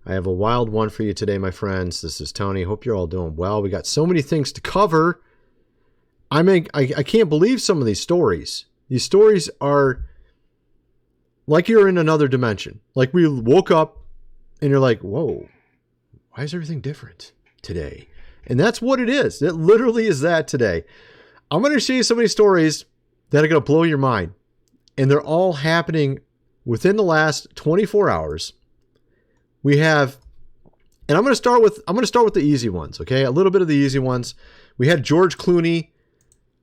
I have a wild one for you today, my friends. This is Tony. Hope you're all doing well. We got so many things to cover. I mean, I can't believe some of these stories. These stories are like you're in another dimension. Like we woke up and you're like, whoa, why is everything different today? And that's what it is. It literally is that today. I'm going to show you so many stories that are going to blow your mind. And they're all happening within the last 24 hours. We have, and I'm going to start with the easy ones, okay? A little bit of the easy ones. We had George Clooney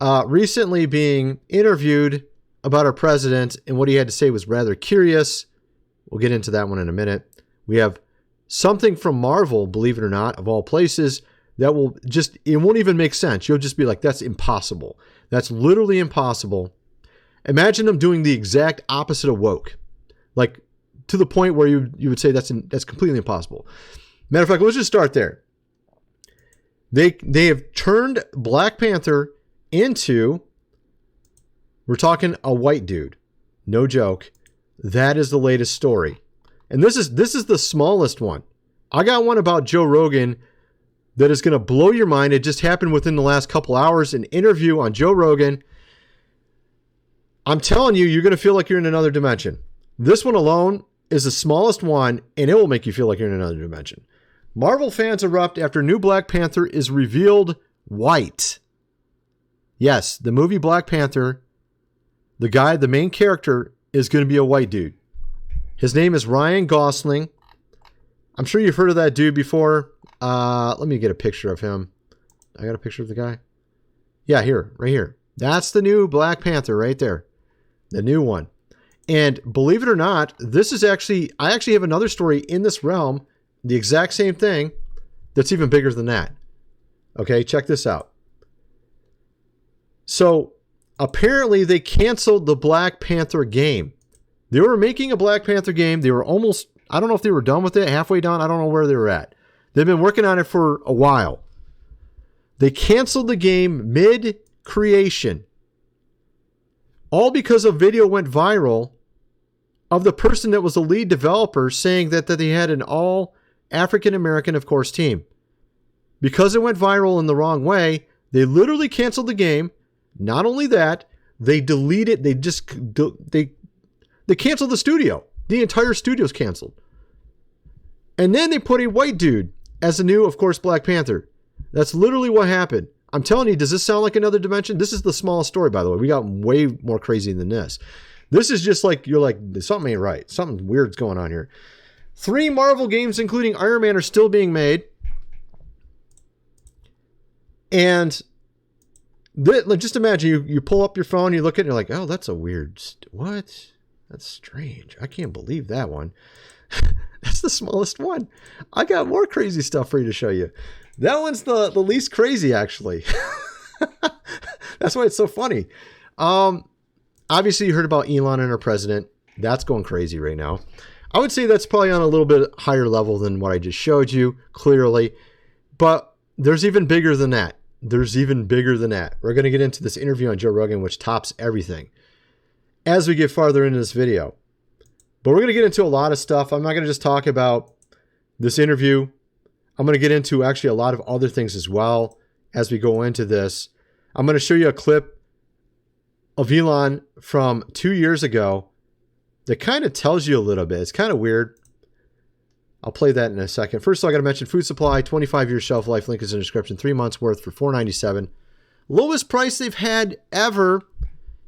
recently being interviewed about our president, and what he had to say was rather curious. We'll get into that one in a minute. We have something from Marvel, believe it or not, of all places, that will just, it won't even make sense. You'll just be like, that's impossible. That's literally impossible. Imagine them doing the exact opposite of woke. Like, to the point where you would say that's completely impossible. Matter of fact, let's just start there. They have turned Black Panther into, we're talking a white dude. No joke. That is the latest story. And this is the smallest one. I got one about Joe Rogan that is going to blow your mind. It just happened within the last couple hours, an interview on Joe Rogan. I'm telling you, you're going to feel like you're in another dimension. This one alone is the smallest one, and it will make you feel like you're in another dimension. Marvel fans erupt after new Black Panther is revealed white. Yes, the movie Black Panther, the main character, is going to be a white dude. His name is Ryan Gosling. I'm sure you've heard of that dude before. Let me get a picture of him. I got a picture of the guy. Yeah, here, right here. That's the new Black Panther right there. The new one. And believe it or not, this is I actually have another story in this realm, the exact same thing, that's even bigger than that. Okay, check this out. So apparently they canceled the Black Panther game. They were making a Black Panther game. They were almost, I don't know if they were done with it, halfway done. I don't know where they were at. They've been working on it for a while. They canceled the game mid-creation. All because a video went viral of the person that was the lead developer saying that they had an all African-American, of course, team. Because it went viral in the wrong way, they literally canceled the game. Not only that, they deleted, they canceled the studio. The entire studio's canceled. And then they put a white dude as the new, of course, Black Panther. That's literally what happened. I'm telling you, does this sound like another dimension? This is the smallest story, by the way. We got way more crazy than this. This is just like, you're like, something ain't right. Something weird's going on here. 3 Marvel games, including Iron Man, are still being made. And just imagine, you pull up your phone, you look at it, and you're like, oh, that's a weird, what? That's strange. I can't believe that one. That's the smallest one. I got more crazy stuff for you to show you. That one's the least crazy, actually. That's why it's so funny. Obviously, you heard about Elon and our president. That's going crazy right now. I would say that's probably on a little bit higher level than what I just showed you, clearly. But there's even bigger than that. There's even bigger than that. We're going to get into this interview on Joe Rogan, which tops everything, as we get farther into this video. But we're going to get into a lot of stuff. I'm not going to just talk about this interview. I'm going to get into actually a lot of other things as well as we go into this. I'm going to show you a clip of Elon from 2 years ago that kind of tells you a little bit. It's kind of weird. I'll play that in a second. First, I got to mention food supply, 25-year shelf life. Link is in the description. 3 months worth for $4.97. Lowest price they've had ever.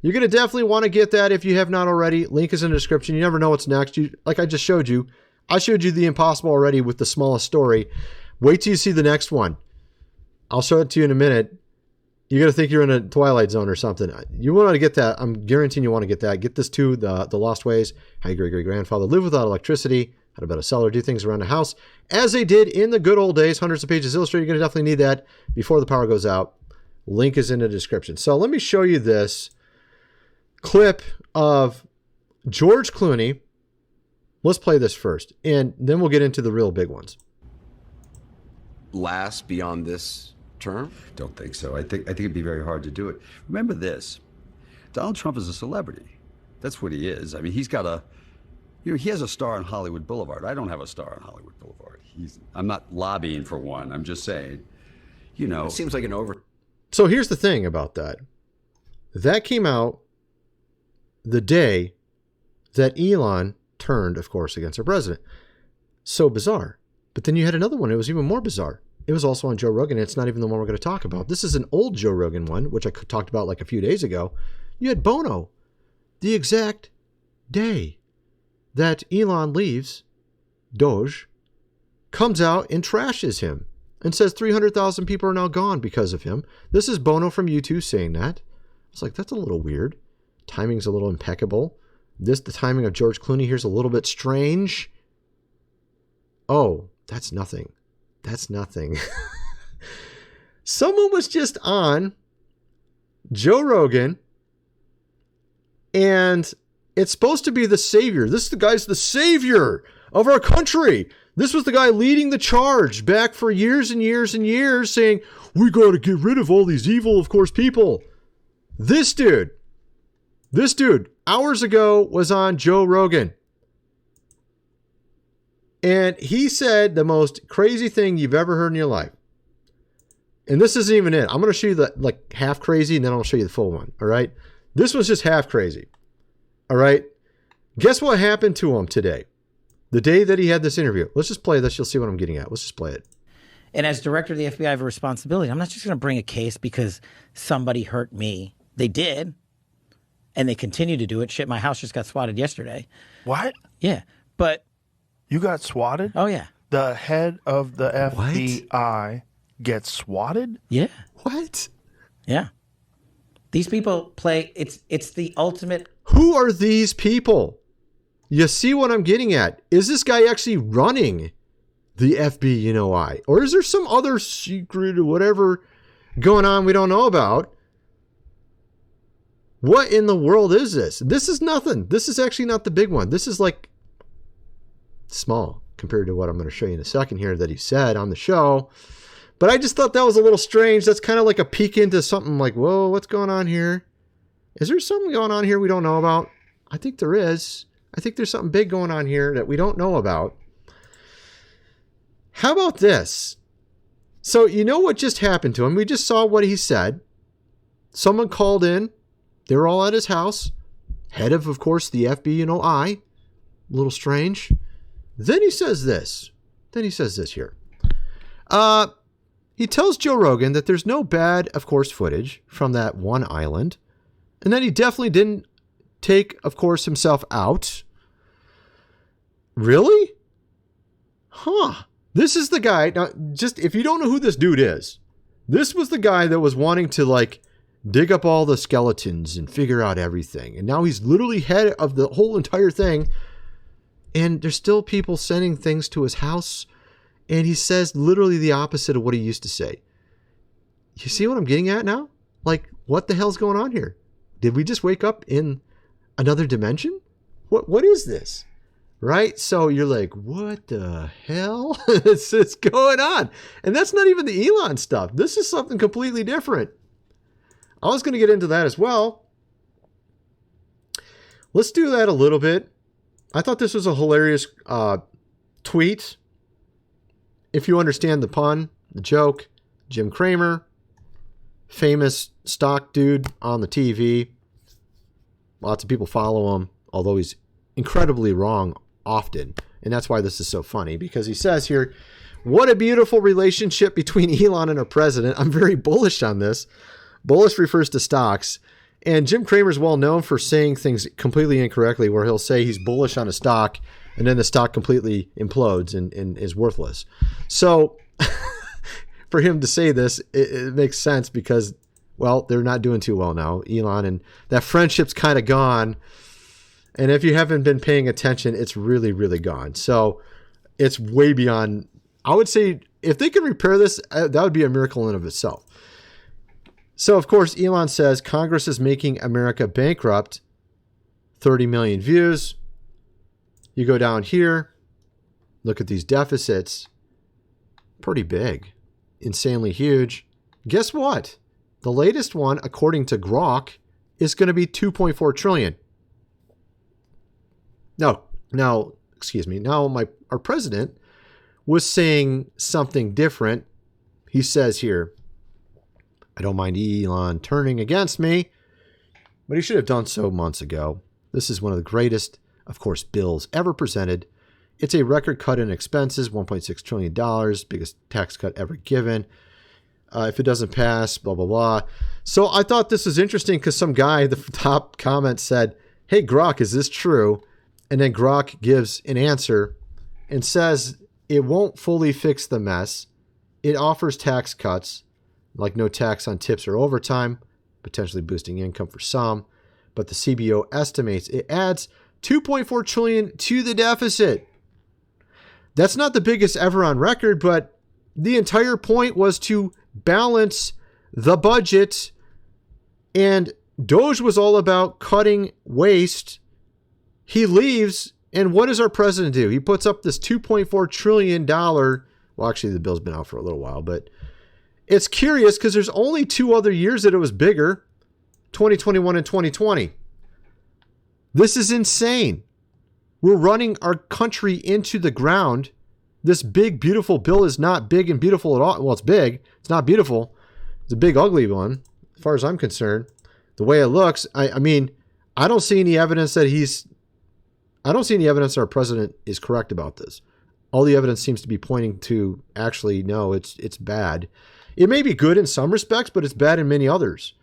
You're going to definitely want to get that if you have not already. Link is in the description. You never know what's next. Like I just showed you. I showed you the impossible already with the smallest story. Wait till you see the next one. I'll show it to you in a minute. You're going to think you're in a Twilight Zone or something. You want to get that. I'm guaranteeing you want to get that. Get this too, the Lost Ways. How your great-great-grandfather lived without electricity. How to build a cellar, do things around the house as they did in the good old days. Hundreds of pages illustrated. You're going to definitely need that before the power goes out. Link is in the description. So let me show you this clip of George Clooney. Let's play this first, and then we'll get into the real big ones. Last beyond this term? Don't think so. I think it'd be very hard to do it. Remember this. Donald Trump is a celebrity. That's what he is. I mean, he's got he has a star on Hollywood Boulevard. I don't have a star on Hollywood Boulevard. I'm not lobbying for one. I'm just saying, you know. It seems like an over. So here's the thing about that. That came out the day that Elon turned, of course, against our president. So bizarre. But then you had another one. It was even more bizarre. It was also on Joe Rogan. And it's not even the one we're going to talk about. This is an old Joe Rogan one, which I talked about like a few days ago. You had Bono, the exact day that Elon leaves, Doge, comes out and trashes him and says 300,000 people are now gone because of him. This is Bono from U2 saying that. I was like, that's a little weird. Timing's a little impeccable. The timing of George Clooney here's a little bit strange. Oh, that's nothing. That's nothing. Someone was just on Joe Rogan, and it's supposed to be the savior. This guy's the savior of our country. This was the guy leading the charge back for years and years and years, saying, we got to get rid of all these evil, of course, people. This dude, hours ago was on Joe Rogan. And he said the most crazy thing you've ever heard in your life. And this isn't even it. I'm going to show you the like half crazy, and then I'll show you the full one. All right. This was just half crazy. All right. Guess what happened to him today? The day that he had this interview. Let's just play this. You'll see what I'm getting at. Let's just play it. And as director of the FBI, I have a responsibility. I'm not just going to bring a case because somebody hurt me. They did. And they continue to do it. Shit, my house just got swatted yesterday. What? Yeah. But. You got swatted? Oh, yeah. The head of the FBI gets swatted? Yeah. What? Yeah. These people play, it's the ultimate. Who are these people? You see what I'm getting at? Is this guy actually running the FBI? Or is there some other secret or whatever going on we don't know about? What in the world is this? This is nothing. This is actually not the big one. This is like small compared to what I'm going to show you in a second here that he said on the show. But I just thought that was a little strange. That's kind of like a peek into something like, whoa, what's going on here? Is there something going on here we don't know about? I think there is. I think there's something big going on here that we don't know about. How about this? So you know what just happened to him? We just saw what he said. Someone called in. They were all at his house. Head of course, the FBI. A little strange. Then he says this. Here. He tells Joe Rogan that there's no bad, of course, footage from that one island. And that he definitely didn't take, of course, himself out. Really? Huh. This is the guy. Now, just if you don't know who this dude is, this was the guy that was wanting to like dig up all the skeletons and figure out everything. And now he's literally head of the whole entire thing. And there's still people sending things to his house. And he says literally the opposite of what he used to say. You see what I'm getting at now? Like, what the hell's going on here? Did we just wake up in another dimension? What is this? Right? So you're like, what the hell is going on? And that's not even the Elon stuff. This is something completely different. I was going to get into that as well. Let's do that a little bit. I thought this was a hilarious tweet. If you understand the pun, the joke, Jim Cramer, famous stock dude on the TV. Lots of people follow him, although he's incredibly wrong often. And that's why this is so funny, because he says here, what a beautiful relationship between Elon and our president. I'm very bullish on this. Bullish refers to stocks. And Jim Cramer's well known for saying things completely incorrectly, where he'll say he's bullish on a stock and then the stock completely implodes and is worthless. So for him to say this, it makes sense because, well, they're not doing too well now, Elon, and that friendship's kind of gone. And if you haven't been paying attention, it's really, really gone. So it's way beyond, I would say, if they could repair this, that would be a miracle in of itself. So, of course, Elon says Congress is making America bankrupt. 30 million views. You go down here, look at these deficits. Pretty big. Insanely huge. Guess what? The latest one, according to Grok, is going to be 2.4 trillion. Now, our president was saying something different. He says here, I don't mind Elon turning against me, but he should have done so months ago. This is one of the greatest, of course, bills ever presented. It's a record cut in expenses, $1.6 trillion, biggest tax cut ever given. If it doesn't pass, blah, blah, blah. So I thought this was interesting because some guy, the top comment said, hey, Grok, is this true? And then Grok gives an answer and says it won't fully fix the mess. It offers tax cuts, like no tax on tips or overtime, potentially boosting income for some. But the CBO estimates it adds $2.4 trillion to the deficit. That's not the biggest ever on record, but the entire point was to balance the budget. And Doge was all about cutting waste. He leaves, and what does our president do? He puts up this $2.4 trillion. Well, actually, the bill's been out for a little while, but it's curious because there's only 2 other years that it was bigger, 2021 and 2020. This is insane. We're running our country into the ground. This big, beautiful bill is not big and beautiful at all. Well, it's big. It's not beautiful. It's a big, ugly one, as far as I'm concerned. The way it looks, I mean, I don't see any evidence that our president is correct about this. All the evidence seems to be pointing to actually, no, it's bad. It may be good in some respects, but it's bad in many others.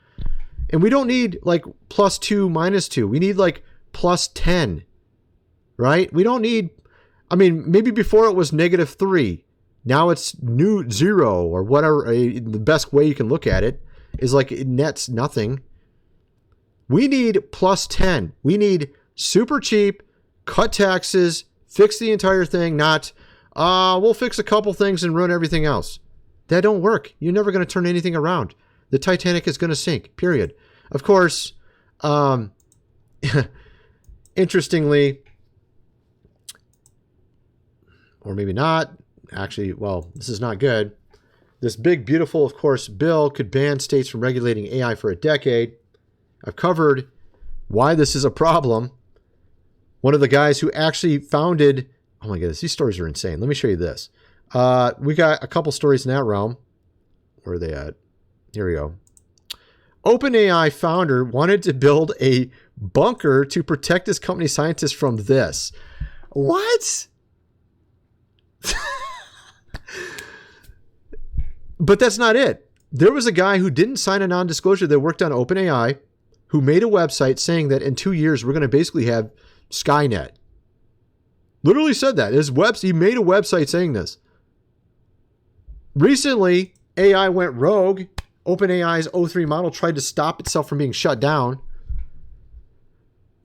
And we don't need like +2, -2. We need like +10. Right? We don't need, I mean, maybe before it was -3. Now it's new 0 or whatever. The best way you can look at it is like it nets nothing. We need +10. We need super cheap, cut taxes, fix the entire thing, not, we'll fix a couple things and ruin everything else. That don't work. You're never going to turn anything around. The Titanic is going to sink, period. Of course, interestingly, or maybe not. Actually, well, this is not good. This big, beautiful, of course, bill could ban states from regulating AI for a decade. I've covered why this is a problem. One of the guys who actually founded, oh my goodness, these stories are insane. Let me show you this. We got a couple stories in that realm. Where are they at? Here we go. OpenAI founder wanted to build a bunker to protect his company scientists from this. What? But that's not it. There was a guy who didn't sign a non-disclosure that worked on OpenAI who made a website saying that in 2 years we're going to basically have Skynet. Literally said that. He made a website saying this. Recently, AI went rogue. OpenAI's O3 model tried to stop itself from being shut down.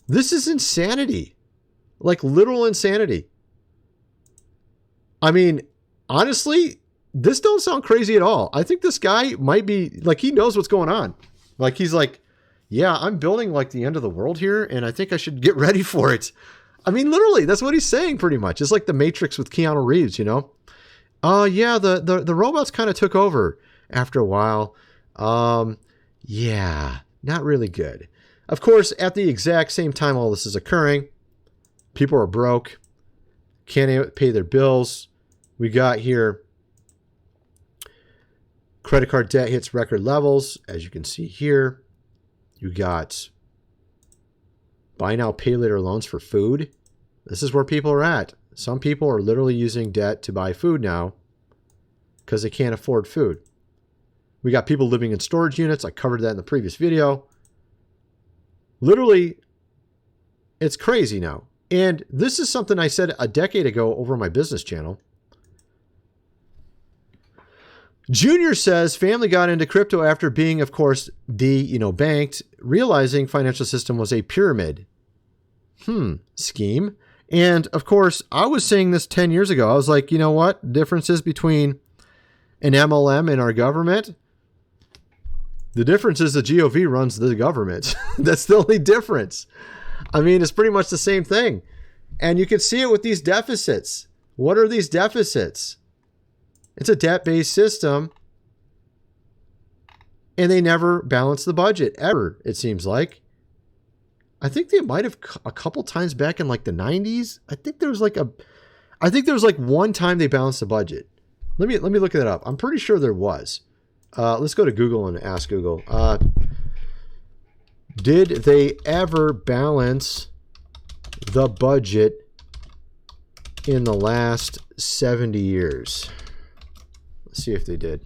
This is insanity. Like literal insanity. I mean, honestly, this don't sound crazy at all. I think this guy might be, like, he knows what's going on. Like, he's like, yeah, I'm building like the end of the world here, and I think I should get ready for it. I mean, literally, that's what he's saying pretty much. It's like the Matrix with Keanu Reeves, you know? Yeah, the robots kind of took over after a while. Yeah, not really good. Of course, at the exact same time all this is occurring, people are broke, can't pay their bills. We got here, credit card debt hits record levels, as you can see here. You got buy now, pay later loans for food. This is where people are at. Some people are literally using debt to buy food now because they can't afford food. We got people living in storage units. I covered that in the previous video. Literally, it's crazy now. And this is something I said a decade ago over my business channel. Junior says family got into crypto after being, of course, banked, realizing financial system was a pyramid. Scheme. And of course, I was saying this 10 years ago. I was like, you know what? Differences between an MLM and our government. The difference is the GOV runs the government. That's the only difference. I mean, it's pretty much the same thing. And you can see it with these deficits. What are these deficits? It's a debt-based system. And they never balance the budget, ever, it seems like. I think they might have a couple times back in like the 90s. I think there was like I think there was like one time they balanced the budget. Let me look that up. I'm pretty sure there was. Let's go to Google and ask Google. Did they ever balance the budget in the last 70 years? Let's see if they did.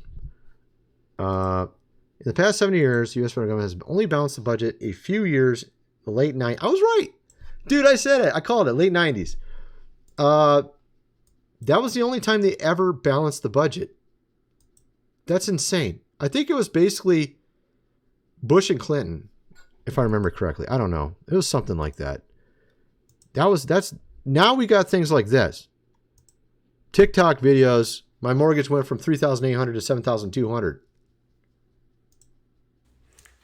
In the past 70 years, the U.S. federal government has only balanced the budget a few years in the late 90s. I was right. Dude, I said it. I called it. Late 90s. That was the only time they ever balanced the budget. That's insane. I think it was basically Bush and Clinton, if I remember correctly. I don't know. It was something like that. Now we got things like this. TikTok videos. My mortgage went from $3,800 to $7,200.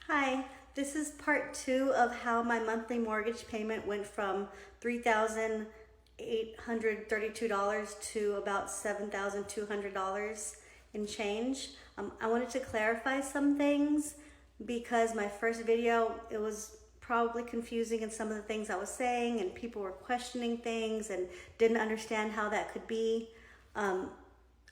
Hi, this is part 2 of how my monthly mortgage payment went from $3,832 to about $7,200 in change. I wanted to clarify some things because my first video, it was probably confusing in some of the things I was saying, and people were questioning things and didn't understand how that could be. I'm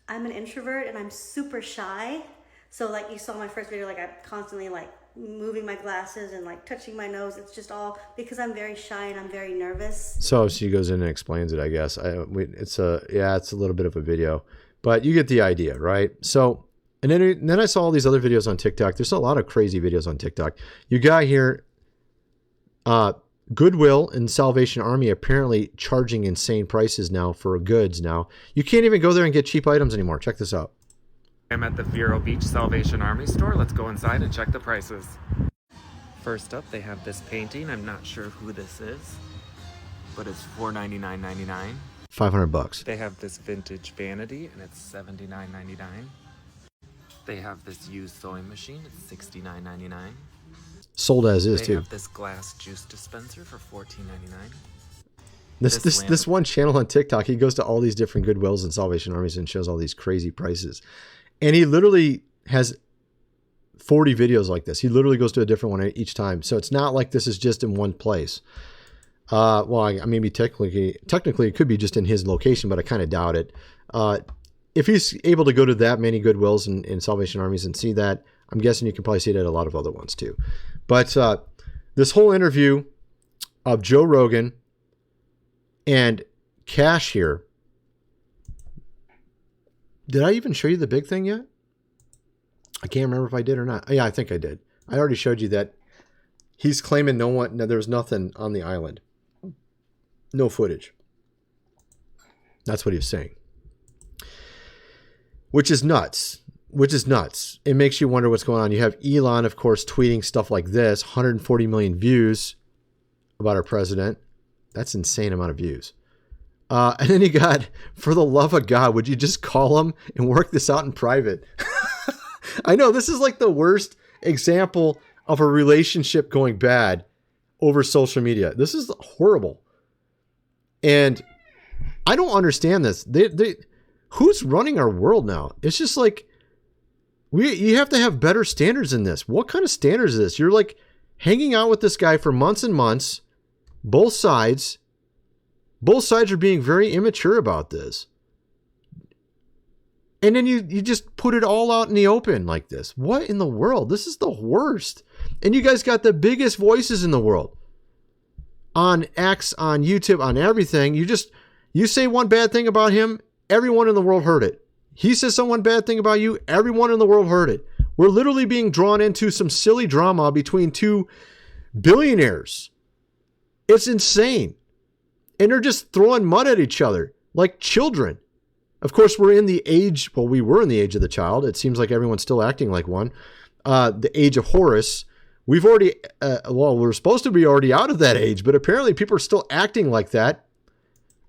an introvert and I'm super shy. So like you saw my first video, like I'm constantly like moving my glasses and like touching my nose. It's just all because I'm very shy and I'm very nervous. So she goes in and explains it, I guess. It's a little bit of a video, but you get the idea, right? So, and then I saw all these other videos on TikTok. There's a lot of crazy videos on TikTok. You got here, Goodwill and Salvation Army apparently charging insane prices now for goods now. You can't even go there and get cheap items anymore. Check this out. I'm at the Vero Beach Salvation Army store. Let's go inside and check the prices. First up, they have this painting. I'm not sure who this is, but it's $499.99. $500. They have this vintage vanity, and it's $79.99. They have this used sewing machine. It's $69.99. Sold as is, they too. They have this glass juice dispenser for $14.99. This one channel on TikTok, he goes to all these different Goodwills and Salvation Armies and shows all these crazy prices. And he literally has 40 videos like this. He literally goes to a different one each time. So it's not like this is just in one place. Maybe technically it could be just in his location, but I kind of doubt it. If he's able to go to that many Goodwills and Salvation Armies and see that, I'm guessing you can probably see it at a lot of other ones too. But this whole interview of Joe Rogan and Cash here. Did I even show you the big thing yet? I can't remember if I did or not. Yeah, I think I did. I already showed you that he's claiming there was nothing on the island. No footage. That's what he was saying. Which is nuts. It makes you wonder what's going on. You have Elon, of course, tweeting stuff like this. 140 million views about our president. That's an insane amount of views. And then you got, for the love of God, would you just call him and work this out in private? I know this is like the worst example of a relationship going bad over social media. This is horrible. And I don't understand this. Who's running our world now? It's just like, you have to have better standards in this. What kind of standards is this? You're like hanging out with this guy for months and months. Both sides are being very immature about this. And then you just put it all out in the open like this. What in the world? This is the worst. And you guys got the biggest voices in the world. On X, on YouTube, on everything. You say one bad thing about him, everyone in the world heard it. He says someone bad thing about you, everyone in the world heard it. We're literally being drawn into some silly drama between two billionaires. It's insane. And they're just throwing mud at each other like children. Of course, we were in the age of the child. It seems like everyone's still acting like one. The age of Horus. We've already, we're supposed to be already out of that age, but apparently people are still acting like that.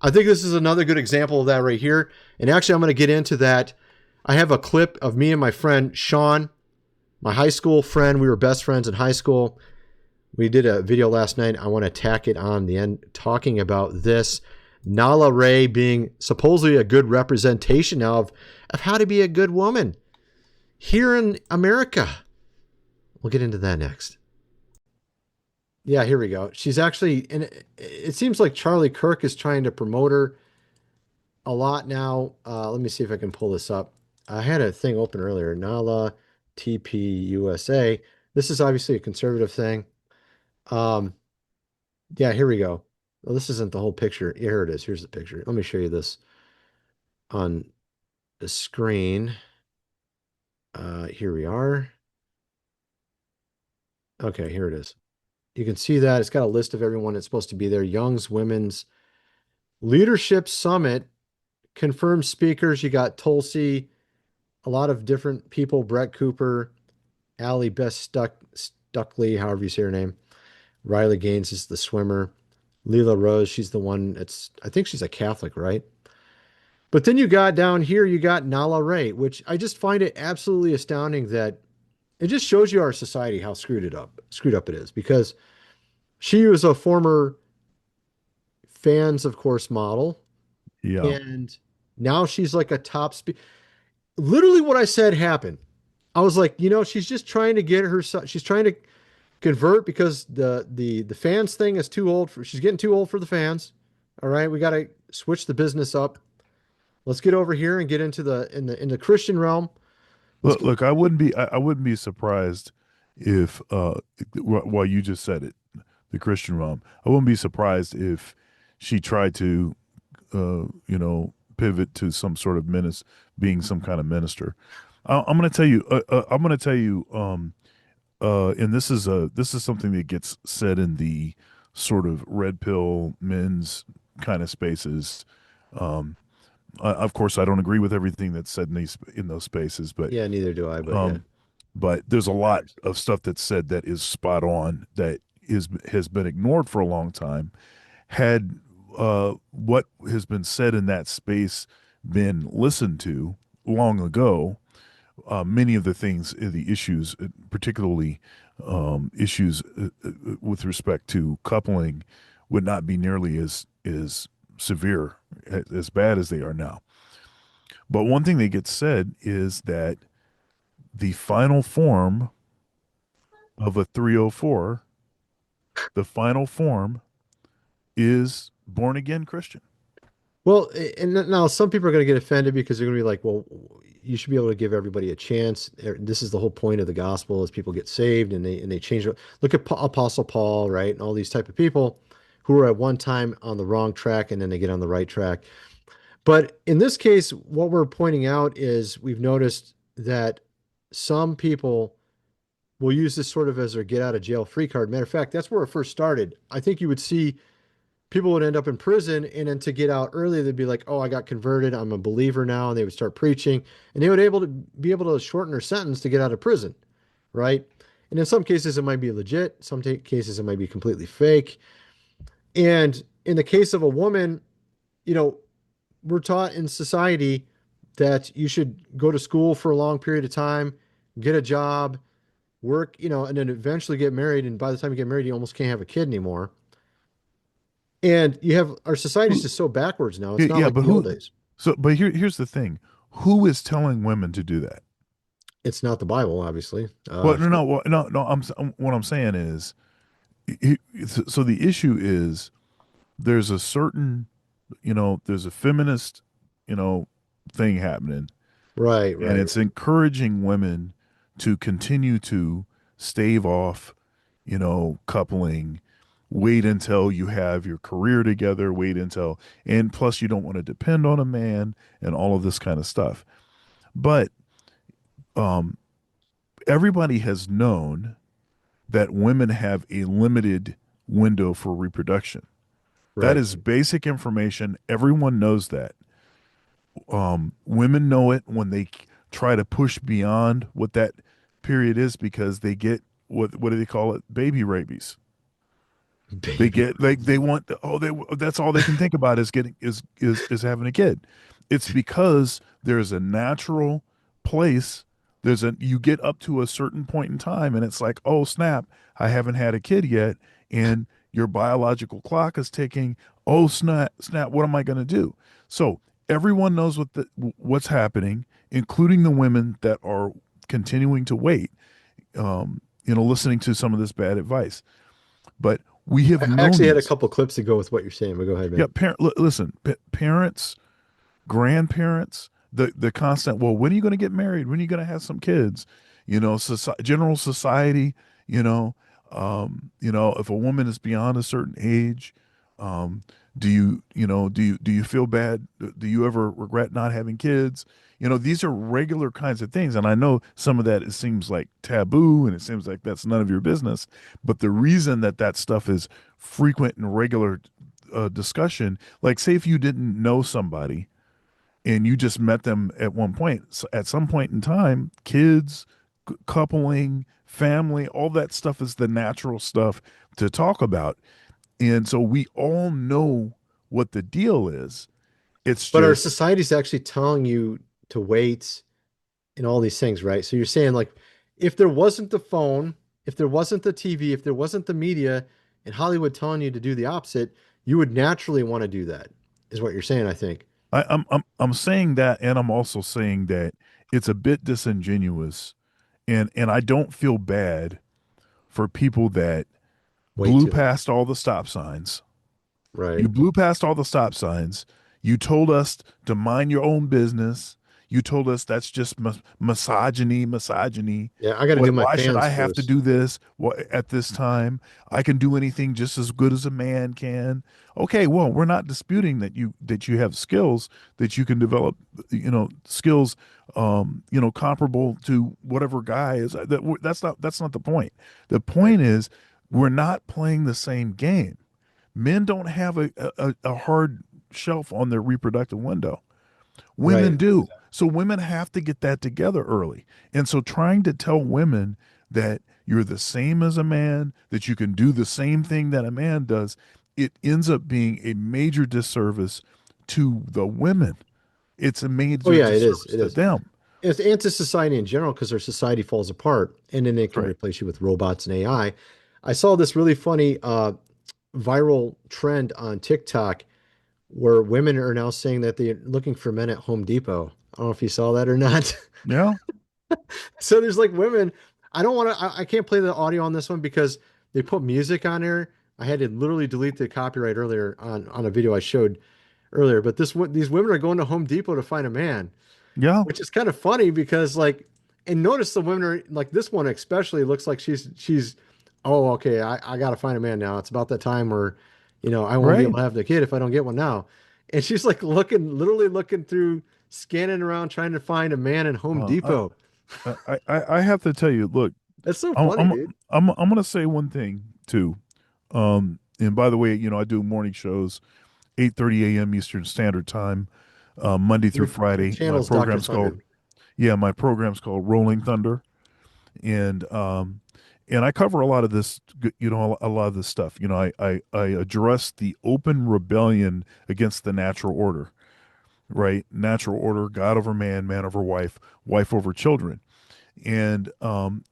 I think this is another good example of that right here. And actually, I'm going to get into that. I have a clip of me and my friend, Sean, my high school friend. We were best friends in high school. We did a video last night. I want to tack it on the end, talking about this. Nala Ray being supposedly a good representation now of how to be a good woman here in America. We'll get into that next. Yeah, here we go. She's actually, and it seems like Charlie Kirk is trying to promote her. a lot now. Let me see if I can pull this up. I had a thing open earlier. Nala TPUSA. This is obviously a conservative thing. Um, yeah, here we go. Well, this isn't the whole picture. Here it is. Here's the picture. Let me show you this on the screen. Here we are. Okay, here it is. You can see that it's got a list of everyone that's supposed to be there. Young's Women's Leadership Summit, confirmed speakers. You got Tulsi, a lot of different people, Brett Cooper, Allie Stuckley, however you say her name. Riley Gaines is the swimmer. Leela Rose, she's the one I think she's a Catholic, right? But then you got down here, you got Nala Ray, which I just find it absolutely astounding that it just shows you our society how screwed up it is, because she was a former Fans of Course model, Yeah. and now she's like a top literally what I said happened. I was like, she's just trying to get she's trying to convert because the fans thing is too old she's getting too old for the fans. All right, we got to switch the business up. Let's get over here and get into in the Christian realm. Look, I wouldn't be surprised if while you just said it, the Christian realm, I wouldn't be surprised if she tried to pivot to some sort of being some kind of minister. I'm going to tell you and this is something that gets said in the sort of red pill men's kind of spaces. Of course, I don't agree with everything that's said in those spaces, but yeah, neither do I. But yeah. But there's a lot of stuff that's said that is spot on that has been ignored for a long time. Had what has been said in that space been listened to long ago, many of the things, the issues, particularly issues with respect to coupling, would not be nearly as severe, as bad as they are now. But one thing that gets said is that the final form of a 304, the final form is born again Christian. Well, and now some people are going to get offended because they're going to be like, well, you should be able to give everybody a chance. This is the whole point of the gospel, is people get saved and they change it. Look at Apostle Paul, right? And all these type of people who are at one time on the wrong track and then they get on the right track. But in this case, what we're pointing out is we've noticed that some people will use this sort of as their get out of jail free card. Matter of fact, that's where it first started. I think you would see people would end up in prison, and then to get out early, they'd be like, oh, I got converted, I'm a believer now, and they would start preaching, and they would be able to shorten their sentence to get out of prison, right? And in some cases, it might be legit. Some cases, it might be completely fake. And in the case of a woman, we're taught in society that you should go to school for a long period of time, get a job, work, and then eventually get married. And by the time you get married, you almost can't have a kid anymore. And our society is just so backwards now. It's not like the old days. But here's the thing: who is telling women to do that? It's not the Bible, obviously. No. What I'm saying is, so the issue is there's a certain, there's a feminist, thing happening, right, and it's encouraging women to continue to stave off, coupling. Wait until you have your career together, and plus you don't want to depend on a man and all of this kind of stuff. But everybody has known that women have a limited window for reproduction. Right. That is basic information. Everyone knows that. Women know it when they try to push beyond what that period is, because they get, what do they call it? Baby rabies. They get that's all they can think about is having a kid. It's because there's a natural place. You get up to a certain point in time and it's like, oh snap, I haven't had a kid yet, and your biological clock is ticking. Oh snap, what am I going to do? So everyone knows what's happening, including the women that are continuing to wait, listening to some of this bad advice. But I actually had a couple clips to go with what you're saying, but go ahead, man. Yeah, listen, parents grandparents, the constant, well, when are you going to get married? When are you going to have some kids? General society, if a woman is beyond a certain age, um, do you feel bad? Do you ever regret not having kids? These are regular kinds of things. And I know some of that, it seems like taboo and it seems like that's none of your business. But the reason that stuff is frequent and regular discussion, like say if you didn't know somebody and you just met them at one point, so at some point in time, kids, coupling, family, all that stuff is the natural stuff to talk about. And so we all know what the deal is. It's But our just society's actually telling you to wait and all these things, right? So you're saying like, if there wasn't the phone, if there wasn't the TV, if there wasn't the media and Hollywood telling you to do the opposite, you would naturally want to do that, is what you're saying, I think. I'm saying that, and I'm also saying that it's a bit disingenuous, and I don't feel bad for people that Wait blew too long. past all the stop signs. Right. You blew past all the stop signs. You told us to mind your own business. You told us that's just misogyny. Yeah, I got to do my Why should fans I have to first. do this at this time? I can do anything just as good as a man can. Okay, well, we're not disputing that you have skills that you can develop, skills, comparable to whatever guy is. That's not the point. The Right. point is we're not playing the same game. Men don't have a hard shelf on their reproductive window. Women Right. do. So women have to get that together early. And so trying to tell women that you're the same as a man, that you can do the same thing that a man does, it ends up being a major disservice to the women. It's a Oh major yeah, it is. disservice It to is. them. It's anti-society in general because our society falls apart and then they That's can right. replace you with robots and AI. I saw this really funny viral trend on TikTok where women are now saying that they're looking for men at Home Depot. I don't know if you saw that or not. Yeah. So there's like women. I don't want to. I can't play the audio on this one because they put music on there. I had to literally delete the copyright earlier on a video I showed earlier. But these women are going to Home Depot to find a man, Yeah. which is kind of funny because like, and notice the women are like this one especially looks like she's oh okay I got to find a man now. It's about that time where I won't be able Right. to have the kid if I don't get one now. And she's like literally looking through, scanning around trying to find a man in Home Well, Depot. I have to tell you, look, That's so I'm funny, I'm dude. I'm gonna say one thing too. And by the way, I do morning shows, 8:30 a.m. Eastern Standard Time, Monday through Your Friday. channel's Dr. Thunder. My program's called Rolling Thunder, and I cover a lot of this, a lot of this stuff. I address the open rebellion against the natural order, right? Natural order, God over man, man over wife, wife over children. And of